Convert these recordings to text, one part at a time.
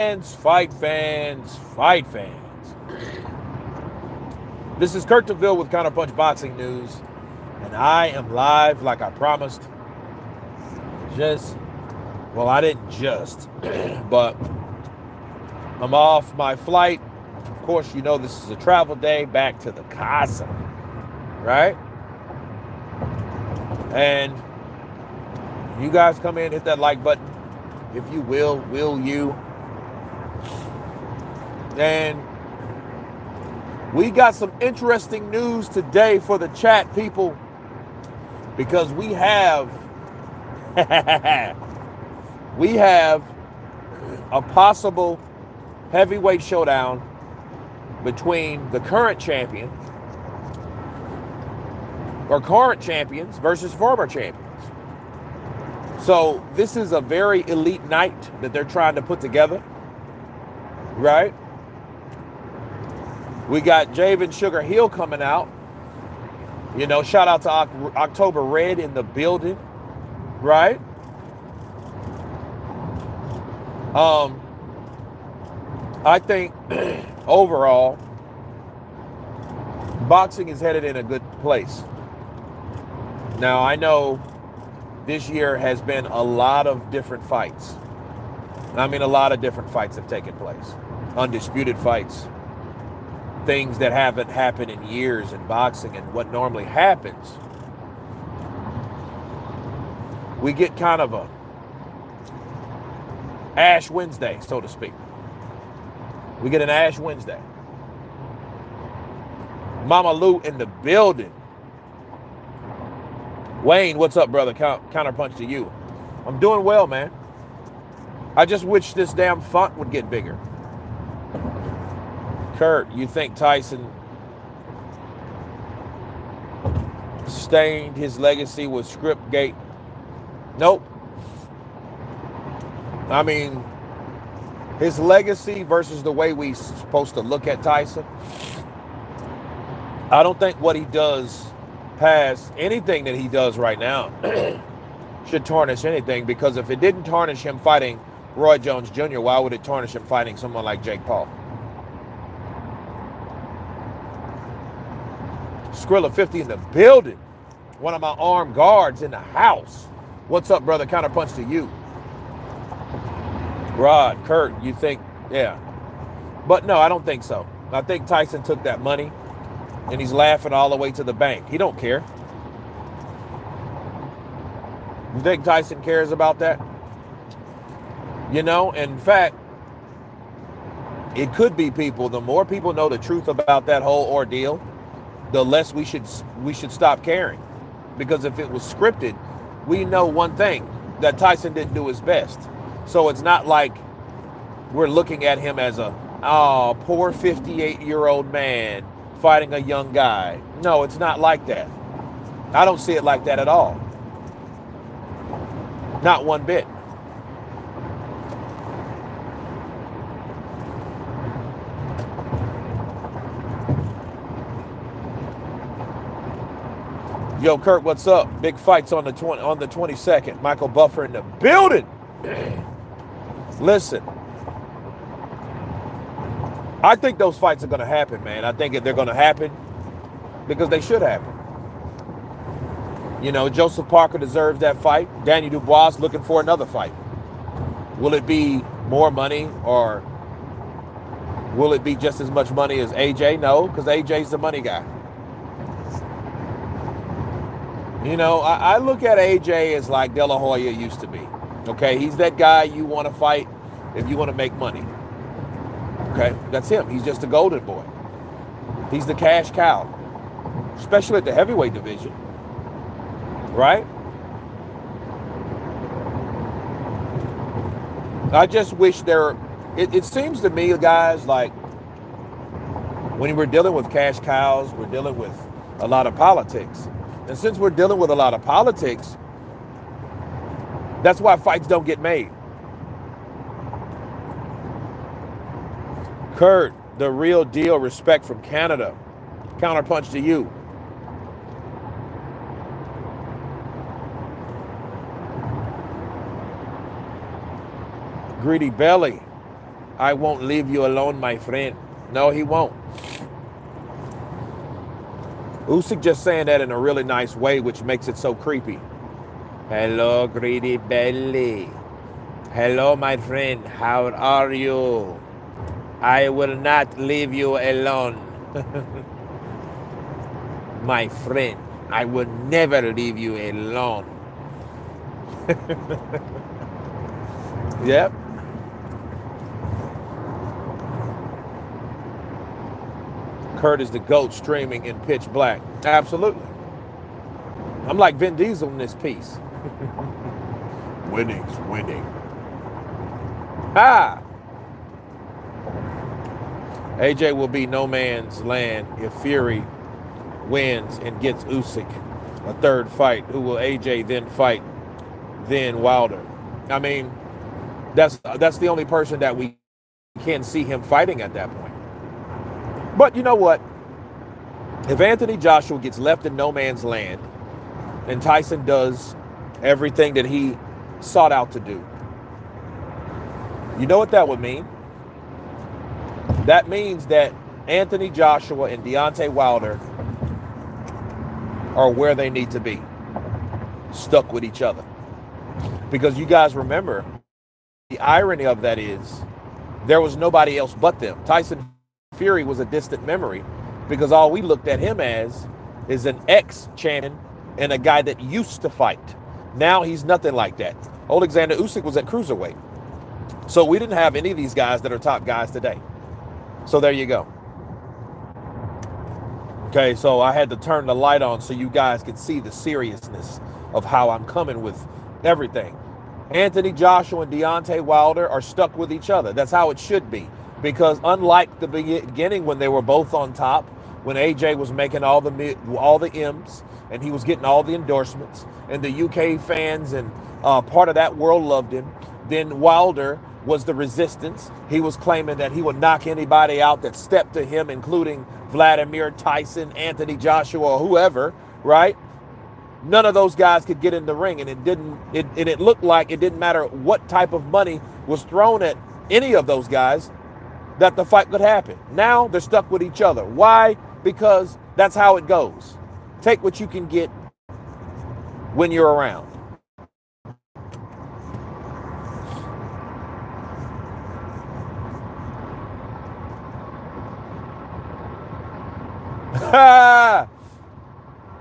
Fight fans, fight fans. This is Kurt DeVille with Counterpunch Boxing News, and I am live like I promised. I didn't but I'm off my flight. Of course, you know this is a travel day back to the casa, right? And you guys come in, hit that like button, if you will you? And we got some interesting news today for the chat, people, because we have a possible heavyweight showdown between the current champion or current champions versus former champions. So this is a very elite night that they're trying to put together, right? We got Javen Sugar Hill coming out. You know, shout out to October Red in the building, right? I think overall, boxing is headed in a good place. Now, I know this year has been a lot of different fights. I mean, a lot of different fights have taken place. Undisputed fights. Things that haven't happened in years in boxing, and what normally happens, we get kind of a Ash Wednesday, so to speak. We get an Ash Wednesday. Mama Lou in the building. Wayne, what's up, brother? Counterpunch to you. I'm doing well, man. I just wish this damn font would get bigger. Kurt, you think Tyson stained his legacy with Scriptgate? Nope. I mean, his legacy versus the way we supposed to look at Tyson, I don't think what he does past anything that he does right now should tarnish anything, because if it didn't tarnish him fighting Roy Jones Jr., why would it tarnish him fighting someone like Jake Paul? Skrilla 50 in the building. One of my armed guards in the house. What's up, brother? Counterpunch to you. Rod, Kurt, you think, yeah. But no, I don't think so. I think Tyson took that money and he's laughing all the way to the bank. He don't care. You think Tyson cares about that? You know, in fact, it could be people, the more people know the truth about that whole ordeal, the less we should stop caring. Because if it was scripted, we know one thing, that Tyson didn't do his best. So it's not like we're looking at him as poor 58-year-old man fighting a young guy. No, it's not like that. I don't see it like that at all. Not one bit. Yo, Kurt, what's up? Big fights on the 22nd. Michael Buffer in the building. Listen, I think those fights are going to happen, man. I think they're going to happen because they should happen. You know, Joseph Parker deserves that fight. Danny Dubois looking for another fight. Will it be more money, or will it be just as much money as AJ? No, because AJ's the money guy. You know, I look at AJ as like De La Hoya used to be. Okay, he's that guy you want to fight if you want to make money. Okay, that's him. He's just a golden boy. He's the cash cow, especially at the heavyweight division, right? I just wish it seems to me, guys, like when we're dealing with cash cows, we're dealing with a lot of politics. And since we're dealing with a lot of politics, that's why fights don't get made. Kurt, the real deal, respect from Canada. Counterpunch to you. Greedy Belly. I won't leave you alone, my friend. No, he won't. Usyk just saying that in a really nice way, which makes it so creepy. Hello, greedy belly. Hello, my friend. How are you? I will not leave you alone. My friend, I will never leave you alone. Yep. Kurt is the GOAT streaming in pitch black. Absolutely. I'm like Vin Diesel in this piece. Winning's winning. Ha! AJ will be no man's land if Fury wins and gets Usyk a third fight. Who will AJ then fight? Then Wilder. I mean, that's the only person that we can see him fighting at that point. But you know what? If Anthony Joshua gets left in no man's land and Tyson does everything that he sought out to do, you know what that would mean? That means that Anthony Joshua and Deontay Wilder are where they need to be, stuck with each other. Because you guys remember, the irony of that is there was nobody else but them. Tyson Fury was a distant memory because all we looked at him as is an ex-champion and a guy that used to fight. Now he's nothing like that. Alexander Usyk was at cruiserweight. So we didn't have any of these guys that are top guys today. So there you go. Okay, so I had to turn the light on so you guys could see the seriousness of how I'm coming with everything. Anthony Joshua and Deontay Wilder are stuck with each other. That's how it should be. Because unlike the beginning when they were both on top, when AJ was making all the M's and he was getting all the endorsements and the UK fans and part of that world loved him, then Wilder was the resistance. He was claiming that he would knock anybody out that stepped to him, including Vladimir, Tyson, Anthony Joshua, or whoever, right? None of those guys could get in the ring, and it looked like it didn't matter what type of money was thrown at any of those guys that the fight could happen. Now they're stuck with each other. Why? Because that's how it goes. Take what you can get when you're around.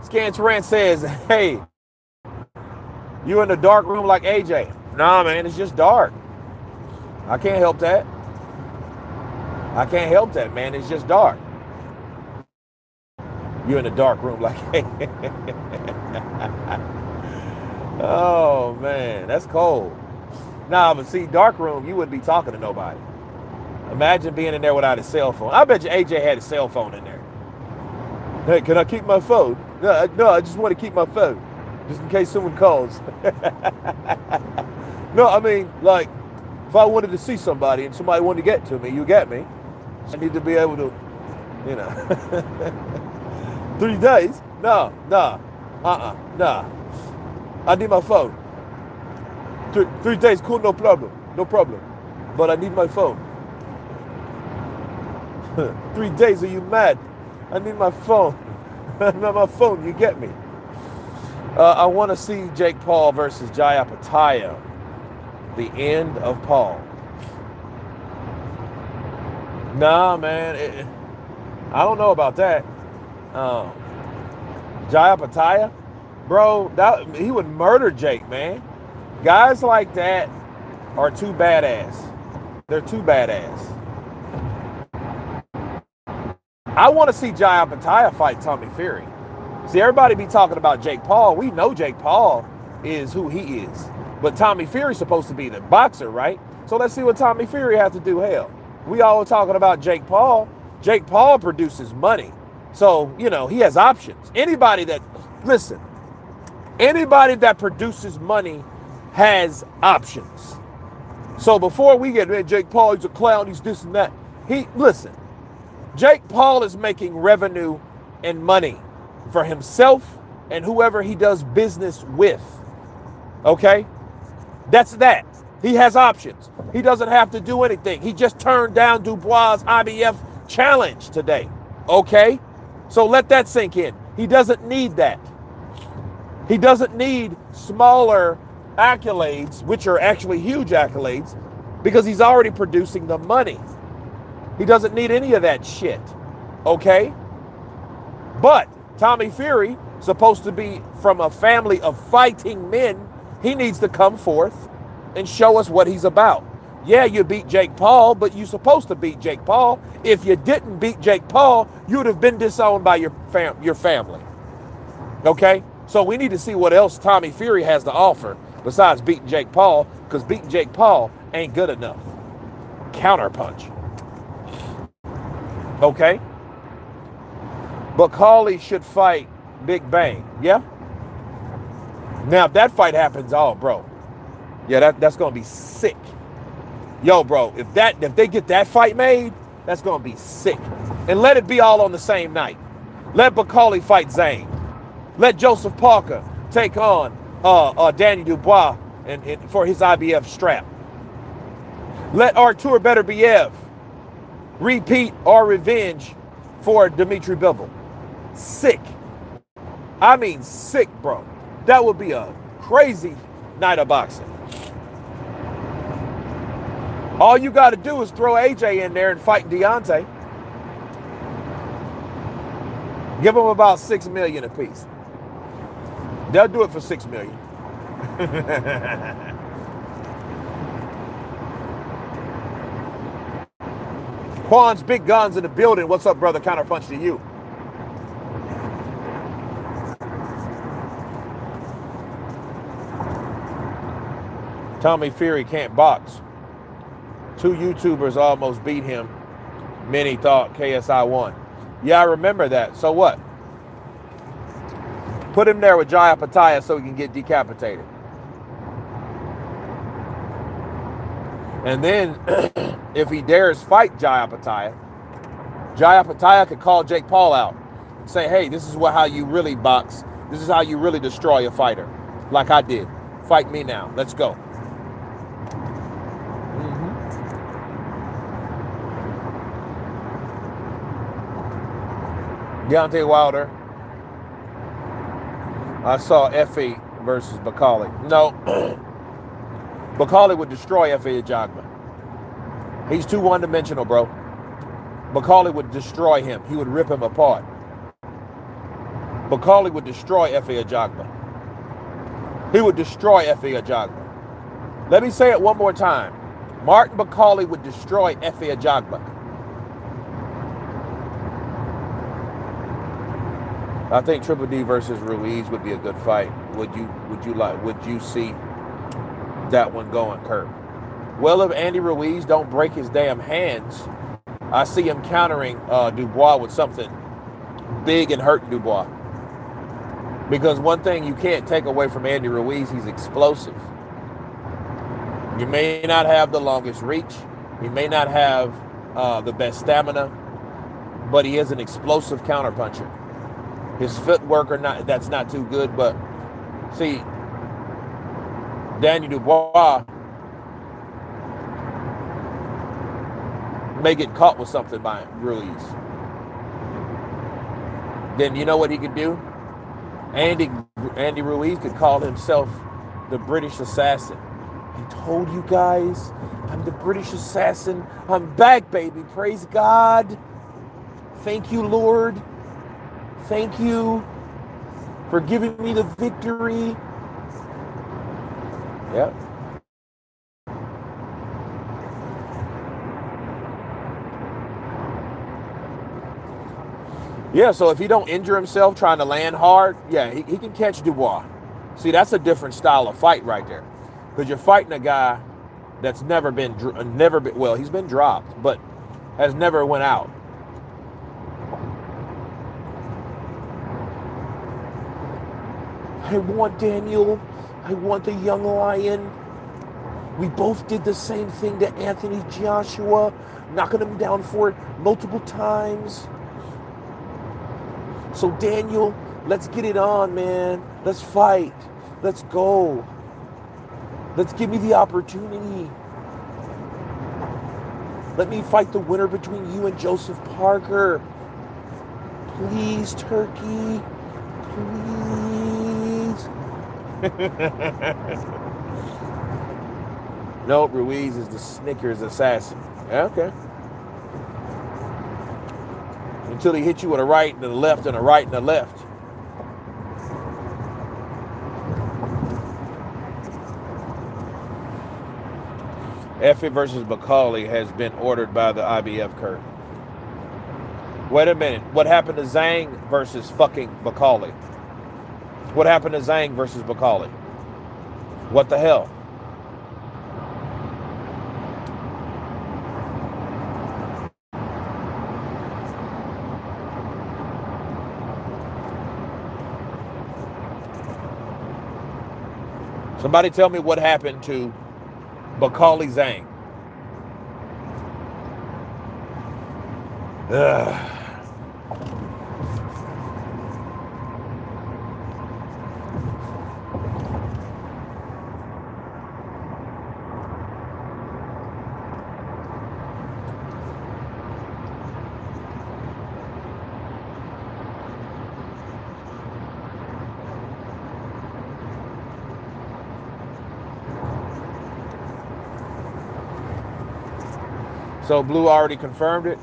Scans Rant says, hey, you in the dark room like AJ? Nah, man, it's just dark. I can't help that. I can't help that, man. It's just dark. You in the dark room like AJ. Oh, man, that's cold. Nah, but see, dark room, you wouldn't be talking to nobody. Imagine being in there without a cell phone. I bet you AJ had a cell phone in there. Hey, can I keep my phone? No, I just want to keep my phone, just in case someone calls. No, I mean, like, if I wanted to see somebody and somebody wanted to get to me, you get me. I need to be able to, you know. 3 days? No. I need my phone. 3 days, cool, no problem. But I need my phone. 3 days, are you mad? I need my phone. Not my phone, you get me. I want to see Jake Paul versus Jai Apataya. The end of Paul. Nah, man. I don't know about that. Jai Apataya? Bro, he would murder Jake, man. Guys like that are too badass. They're too badass. I want to see Jai Apataya fight Tommy Fury. See, everybody be talking about Jake Paul. We know Jake Paul is who he is. But Tommy Fury's supposed to be the boxer, right? So let's see what Tommy Fury has to do. Hell, we all talking about Jake Paul. Jake Paul produces money. So, you know, he has options. Anybody that produces money has options. So before we get, man, Jake Paul, he's a clown, he's this and that. Jake Paul is making revenue and money for himself and whoever he does business with. Okay? That's that. He has options. He doesn't have to do anything. He just turned down Dubois' IBF challenge today. Okay? So let that sink in. He doesn't need that. He doesn't need smaller accolades, which are actually huge accolades, because he's already producing the money. He doesn't need any of that shit. Okay? But Tommy Fury, supposed to be from a family of fighting men, he needs to come forth and show us what he's about. Yeah, you beat Jake Paul, but you're supposed to beat Jake Paul. If you didn't beat Jake Paul, you would have been disowned by your family. Okay? So we need to see what else Tommy Fury has to offer besides beating Jake Paul, because beating Jake Paul ain't good enough. Counterpunch. Okay? But Cawley should fight Big Bang. Yeah? Now, if that fight happens, oh, bro. Yeah, that's going to be sick. Yo, bro, if they get that fight made, that's going to be sick. And let it be all on the same night. Let Bakali fight Zane. Let Joseph Parker take on Danny Dubois and for his IBF strap. Let Artur Beterbiev repeat or revenge for Dmitry Bivol. Sick. I mean sick, bro. That would be a crazy night of boxing. All you got to do is throw AJ in there and fight Deontay. Give them about $6 million apiece. They'll do it for $6 million. Quan's Big Guns in the building. What's up, brother? Counterpunch to you. Tommy Fury can't box. 2 YouTubers almost beat him. Many thought KSI won. Yeah, I remember that. So what? Put him there with Jaya Pataya so he can get decapitated. And then, if he dares fight Jaya Pataya could call Jake Paul out. Say, hey, this is how you really box. This is how you really destroy a fighter. Like I did. Fight me now. Let's go. Deontay Wilder. I saw Effie versus Bakali. No. Bakali would destroy Effie Ajagba. He's too one-dimensional, bro. Bakali would destroy him. He would rip him apart. Bakali would destroy Effie Ajagba. He would destroy Effie Ajagba. Let me say it one more time. Martin Bakali would destroy Effie Ajagba. I think Triple D versus Ruiz would be a good fight. Would you see that one going, Kurt? Well, if Andy Ruiz don't break his damn hands, I see him countering Dubois with something big and hurt Dubois. Because one thing you can't take away from Andy Ruiz, he's explosive. You may not have the longest reach. He may not have the best stamina, but he is an explosive counterpuncher. His footwork that's not too good, but see, Danny Dubois may get caught with something by Ruiz. Then you know what he could do? Andy Ruiz could call himself the British assassin. I told you guys, I'm the British assassin. I'm back, baby. Praise God. Thank you, Lord. Thank you for giving me the victory. Yep. Yeah, so if he don't injure himself trying to land hard, yeah, he can catch Dubois. See, that's a different style of fight right there. Because you're fighting a guy that's never been, well, he's been dropped, but has never went out. I want Daniel. I want the young lion. We both did the same thing to Anthony Joshua, knocking him down for it multiple times. So Daniel, let's get it on, man. Let's fight. Let's go. Let's give me the opportunity. Let me fight the winner between you and Joseph Parker. Please, Turkey. Please. No, Ruiz is the Snickers assassin. Yeah, okay. Until he hits you with a right and a left and a right and a left. Effie versus Macaulay has been ordered by the IBF, Kurt. Wait a minute. What happened to Zhang versus fucking Macaulay? What happened to Zhang versus Macaulay? What the hell? Somebody tell me what happened to Macaulay Zhang. Ugh. So Blue already confirmed it?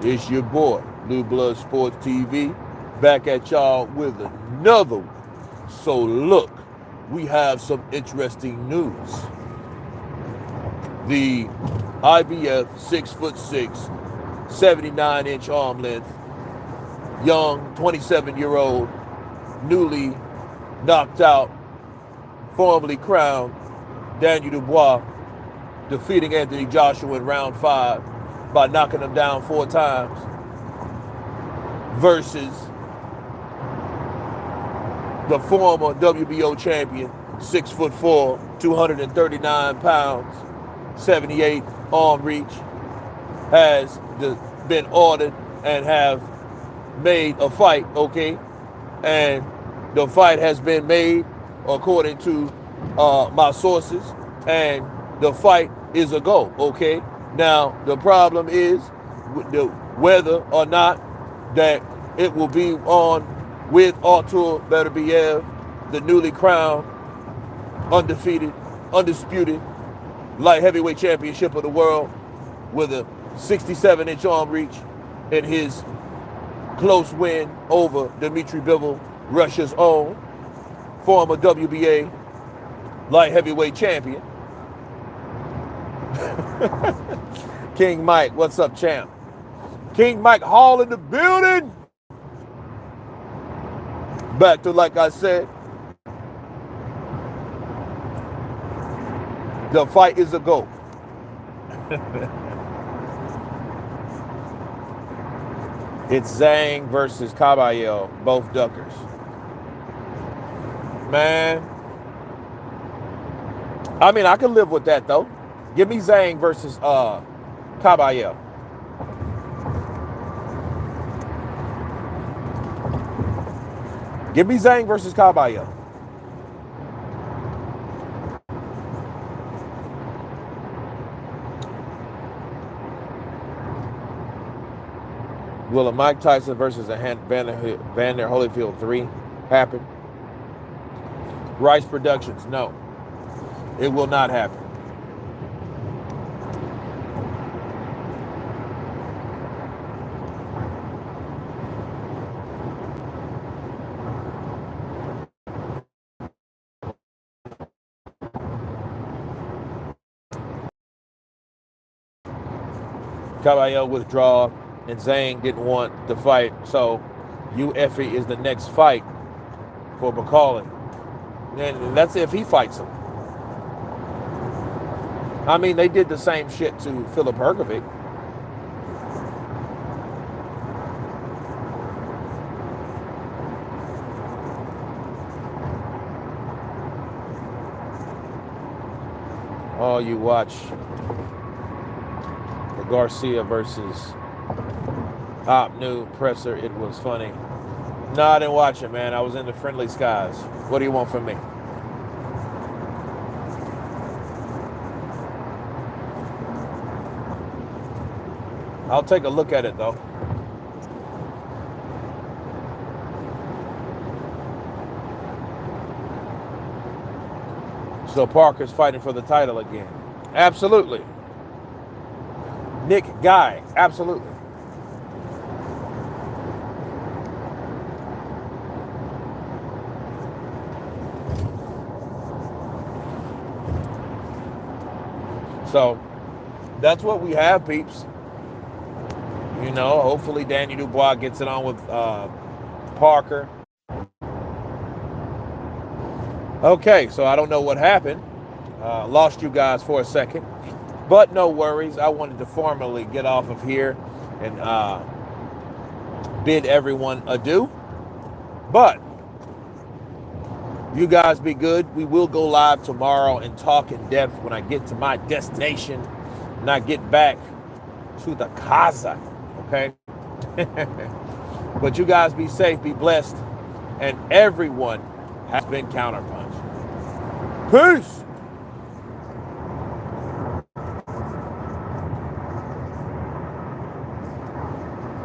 It's your boy, Blue Blood Sports TV, back at y'all with another one. So look, we have some interesting news. The IBF 6'6", 79-inch arm length, young 27-year-old, newly knocked out, formerly crowned Daniel Dubois, defeating Anthony Joshua in round 5 by knocking him down 4 times, versus the former WBO champion, 6'4", 239 pounds, 78 arm reach, has been ordered and have made a fight, okay? And the fight has been made according to my sources, and the fight is a go, okay? Now, the problem is whether or not that it will be on with Artur Beterbiev, the newly crowned, undefeated, undisputed light heavyweight championship of the world with a 67-inch arm reach in his close win over Dmitry Bivol, Russia's own, former WBA light heavyweight champion. King Mike, what's up, champ? King Mike Hall in the building. Back to, like I said, the fight is a go. It's Zhang versus Caballero, both duckers. Man, I mean, I can live with that, though. Give me Zhang versus Caballero. Give me Zhang versus Caballero. Will a Mike Tyson versus a Vander Holyfield 3 happen? Rice Productions, no. It will not happen. Caballero withdraw, and Zhang didn't want the fight, so Effie is the next fight for Macaulay. And that's if he fights him. I mean, they did the same shit to Filip Hrgovic. Oh, you watch the Garcia versus Top New presser. It was funny. No, I didn't watch it, man. I was in the friendly skies. What do you want from me? I'll take a look at it, though. So Parker's fighting for the title again. Absolutely. Nick Guy. Absolutely. So that's what we have, peeps. You know, hopefully Danny Dubois gets it on with Parker. Okay, so I don't know what happened. Lost you guys for a second. But no worries. I wanted to formally get off of here and bid everyone adieu. But you guys be good. We will go live tomorrow and talk in depth when I get to my destination and I get back to the casa. Okay? But you guys be safe, be blessed, and everyone has been Counterpunch. Peace!